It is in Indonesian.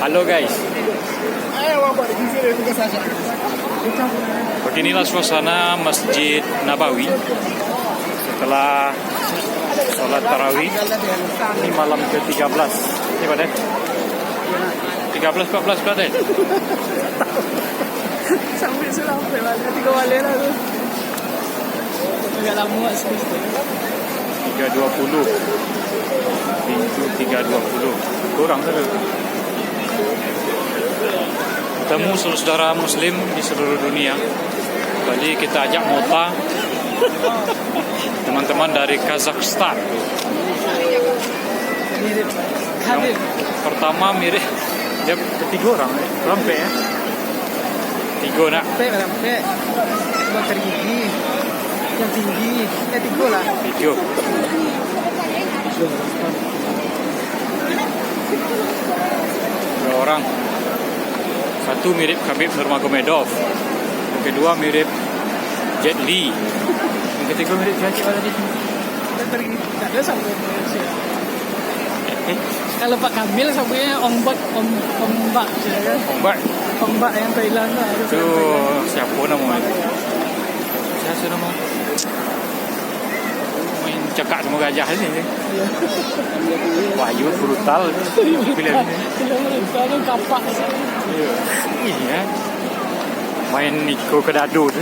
Halo guys, beginilah suasana Masjid Nabawi setelah sholat tarawih. Ini malam ke-13. Ini pada 13-14 berapa? Sampai sampai balik 3 balik lah tu. Agak lama sikit. 3.20 Minggu 3.20 kurang tu. Ketemu saudara muslim di seluruh dunia. Tadi kita ajak mota teman-teman dari Kazakhstan. Mirip Habib. Pertama mirip dia ketiga orang sampai ya. 3 nak. Sampai bakar gigi yang tinggi. 3 lah. 3. Dua orang. Satu mirip Khabib Nurmagomedov. Yang kedua mirip Jet Li. Yang ketiga mirip siapa tadi? Bakar gigi. Tak ada sampai Malaysia. Kalau Pak Kamil sampai ombak. Ya. Ombak yang Thailand lah. Itu siapa namanya? Siapa nama? Main cekak sama gajah ini. Wahyu brutal. Film ini. Kalau kapak. Iya. Main Niko Kedado tu.